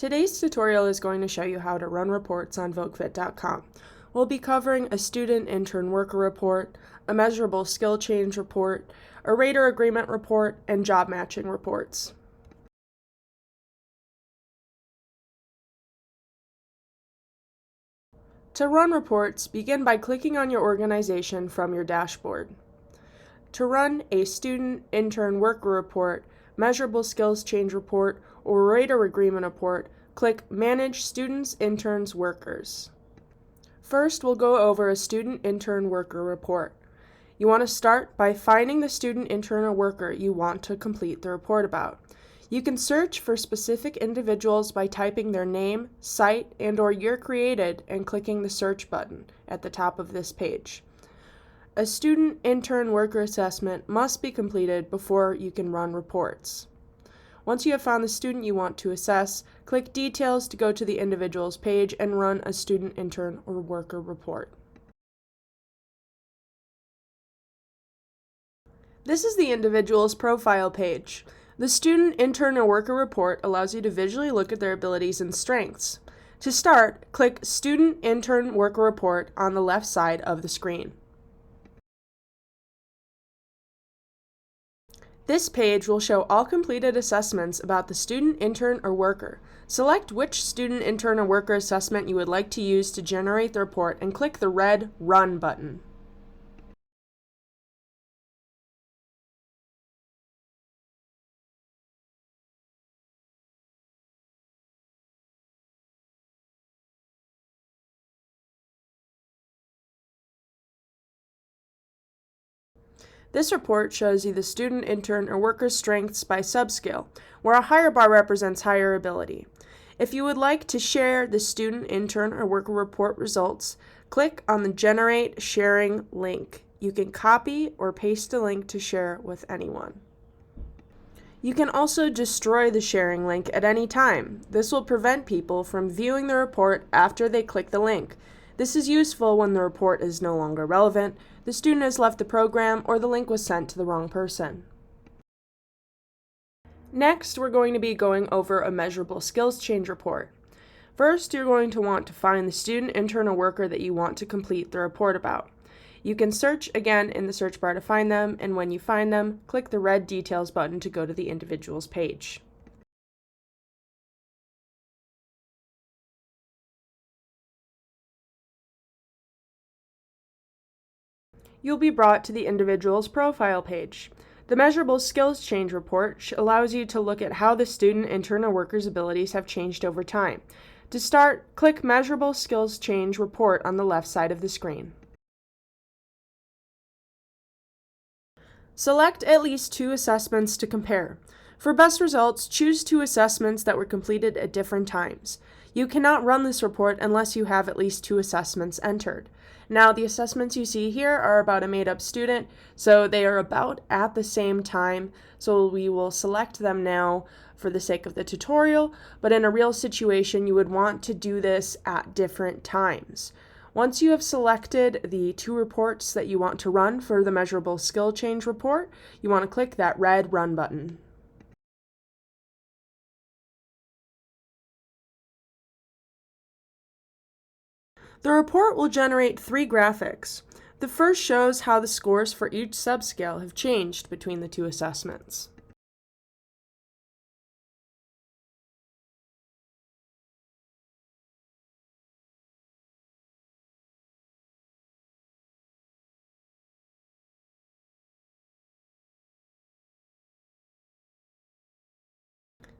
Today's tutorial is going to show you how to run reports on vocefit.com. We'll be covering a student intern worker report, a measurable skill change report, a rater agreement report, and job matching reports. To run reports, begin by clicking on your organization from your dashboard. To run a student intern worker report, measurable skills change report, or rater agreement report, click Manage Students, Interns, Workers. First, we'll go over a student intern worker report. You want to start by finding the student intern or worker you want to complete the report about. You can search for specific individuals by typing their name, site, and/or year created and clicking the search button at the top of this page. A student intern worker assessment must be completed before you can run reports. Once you have found the student you want to assess, click Details to go to the individuals page and run a student intern or worker report. This is the individual's profile page. The student intern or worker report allows you to visually look at their abilities and strengths. To start, click Student Intern Worker Report on the left side of the screen. This page will show all completed assessments about the student, intern, or worker. Select which student, intern, or worker assessment you would like to use to generate the report and click the red Run button. This report shows you the student, intern, or worker's strengths by subscale, where a higher bar represents higher ability. If you would like to share the student, intern, or worker report results, click on the Generate Sharing link. You can copy or paste a link to share with anyone. You can also destroy the sharing link at any time. This will prevent people from viewing the report after they click the link. This is useful when the report is no longer relevant, the student has left the program, or the link was sent to the wrong person. Next, we're going to be going over a measurable skills change report. First, you're going to want to find the student, intern, or worker that you want to complete the report about. You can search again in the search bar to find them, and when you find them, click the red Details button to go to the individual's page. You'll be brought to the individual's profile page. The Measurable Skills Change report allows you to look at how the student, intern, or worker's abilities have changed over time. To start, click Measurable Skills Change report on the left side of the screen. Select at least 2 assessments to compare. For best results, choose 2 assessments that were completed at different times. You cannot run this report unless you have at least 2 assessments entered. Now, the assessments you see here are about a made-up student, so they are about at the same time, so we will select them now for the sake of the tutorial, but in a real situation, you would want to do this at different times. Once you have selected the 2 reports that you want to run for the Measurable Skill Change report, you want to click that red Run button. The report will generate 3 graphics. The first shows how the scores for each subscale have changed between the 2 assessments.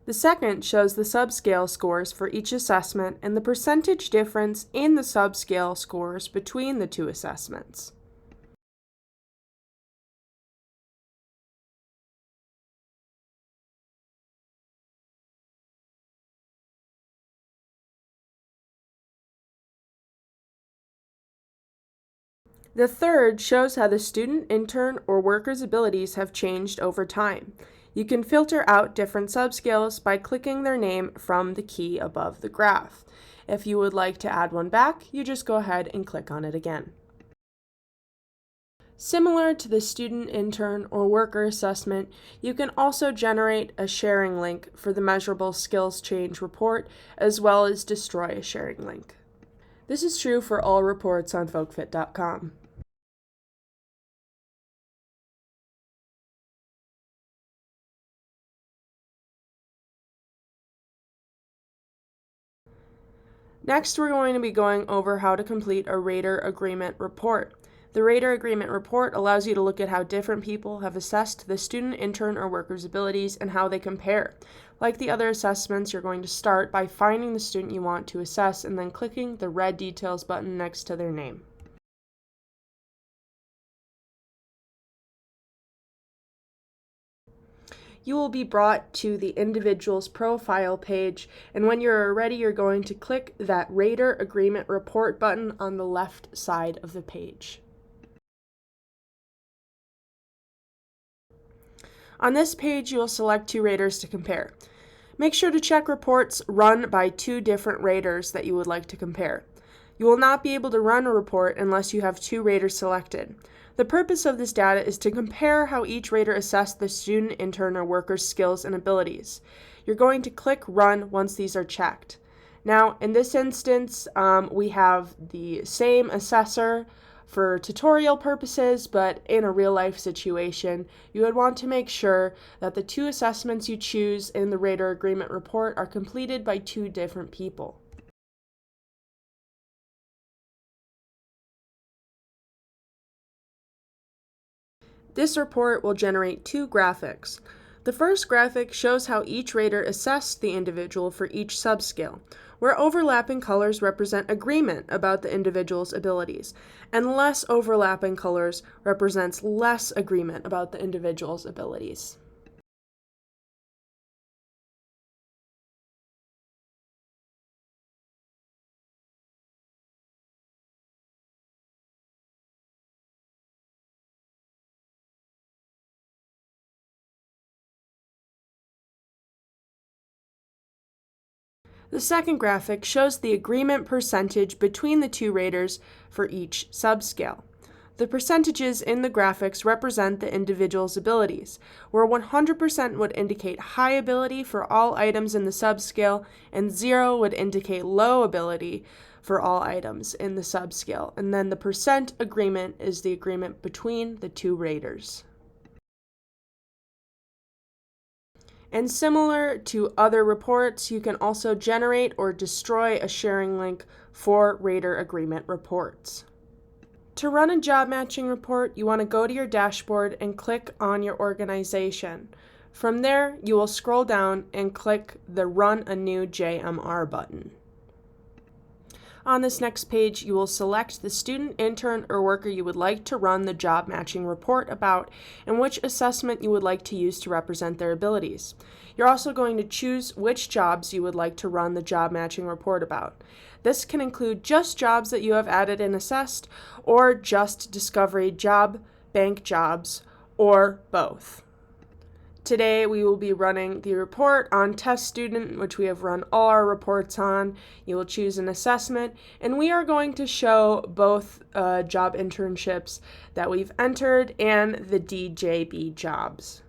The second shows the subscale scores for each assessment and the percentage difference in the subscale scores between the 2 assessments. The third shows how the student, intern, or worker's abilities have changed over time. You can filter out different subscales by clicking their name from the key above the graph. If you would like to add one back, you just go ahead and click on it again. Similar to the student, intern, or worker assessment, you can also generate a sharing link for the measurable skills change report, as well as destroy a sharing link. This is true for all reports on folkfit.com. Next, we're going to be going over how to complete a rater agreement report. The rater agreement report allows you to look at how different people have assessed the student, intern, or worker's abilities and how they compare. Like the other assessments, you're going to start by finding the student you want to assess and then clicking the red details button next to their name. You will be brought to the individual's profile page, and when you're ready, you're going to click that Rater Agreement Report button on the left side of the page. On this page, you will select two raters to compare. Make sure to check reports run by two different raters that you would like to compare. You will not be able to run a report unless you have two raters selected. The purpose of this data is to compare how each rater assessed the student, intern, or worker's skills and abilities. You're going to click Run once these are checked. Now, in this instance, we have the same assessor for tutorial purposes, but in a real-life situation, you would want to make sure that the two assessments you choose in the rater agreement report are completed by two different people. This report will generate two graphics. The first graphic shows how each rater assessed the individual for each subscale, where overlapping colors represent agreement about the individual's abilities, and less overlapping colors represents less agreement about the individual's abilities. The second graphic shows the agreement percentage between the two raters for each subscale. The percentages in the graphics represent the individual's abilities, where 100% would indicate high ability for all items in the subscale, and 0 would indicate low ability for all items in the subscale. And then the percent agreement is the agreement between the two raters. And similar to other reports, you can also generate or destroy a sharing link for rater agreement reports. To run a job matching report, you want to go to your dashboard and click on your organization. From there, you will scroll down and click the Run a New JMR button. On this next page, you will select the student, intern, or worker you would like to run the job matching report about and which assessment you would like to use to represent their abilities. You're also going to choose which jobs you would like to run the job matching report about. This can include just jobs that you have added and assessed, or just Discovery job bank jobs, or both. Today we will be running the report on Test Student, which we have run all our reports on. You will choose an assessment, and we are going to show both job internships that we've entered and the DJB jobs.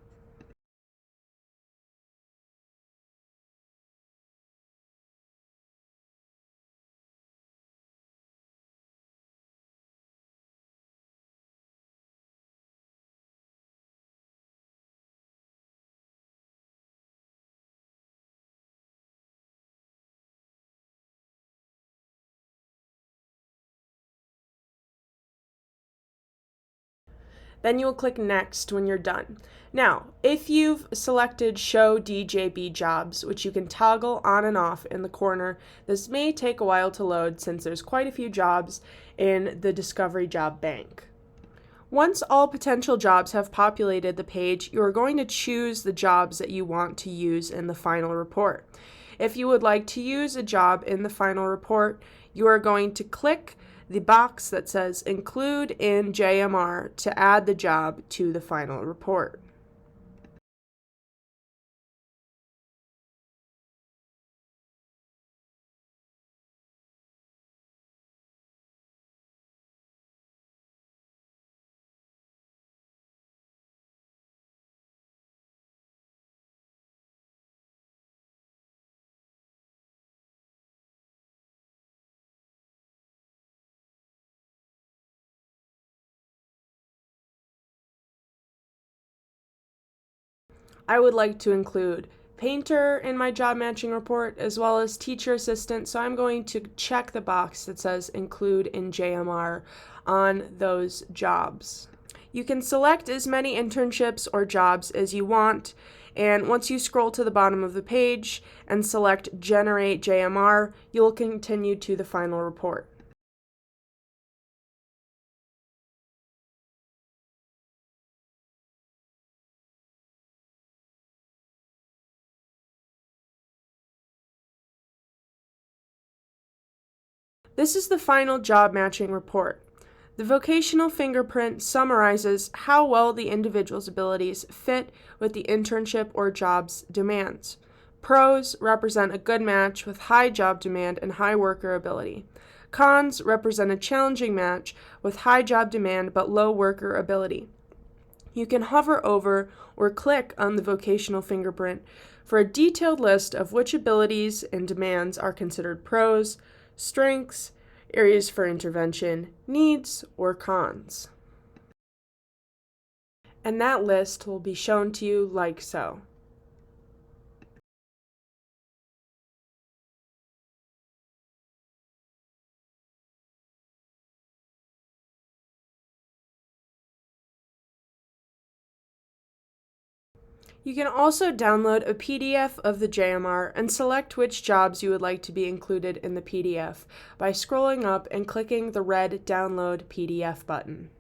Then you will click Next when you're done. Now, if you've selected Show DJB Jobs, which you can toggle on and off in the corner, this may take a while to load since there's quite a few jobs in the Discovery Job Bank. Once all potential jobs have populated the page, you are going to choose the jobs that you want to use in the final report. If you would like to use a job in the final report, you are going to click the box that says Include in JMR to add the job to the final report. I would like to include painter in my job matching report as well as teacher assistant, so I'm going to check the box that says include in JMR on those jobs. You can select as many internships or jobs as you want, and once you scroll to the bottom of the page and select Generate JMR, you'll continue to the final report. This is the final job matching report. The vocational fingerprint summarizes how well the individual's abilities fit with the internship or job's demands. Pros represent a good match with high job demand and high worker ability. Cons represent a challenging match with high job demand but low worker ability. You can hover over or click on the vocational fingerprint for a detailed list of which abilities and demands are considered pros, strengths, areas for intervention, needs, or cons. And that list will be shown to you like so. You can also download a PDF of the JMR and select which jobs you would like to be included in the PDF by scrolling up and clicking the red Download PDF button.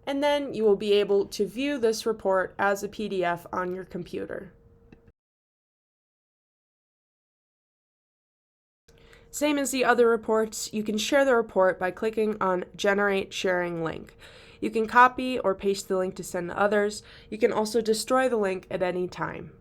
And then you will be able to view this report as a PDF on your computer. Same as the other reports, you can share the report by clicking on Generate Sharing Link. You can copy or paste the link to send to others. You can also destroy the link at any time.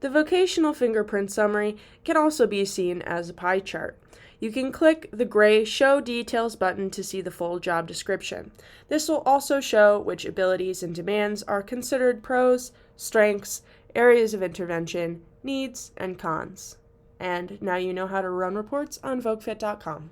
The vocational fingerprint summary can also be seen as a pie chart. You can click the gray Show Details button to see the full job description. This will also show which abilities and demands are considered pros, strengths, areas of intervention, needs, and cons. And now you know how to run reports on VocaFit.com.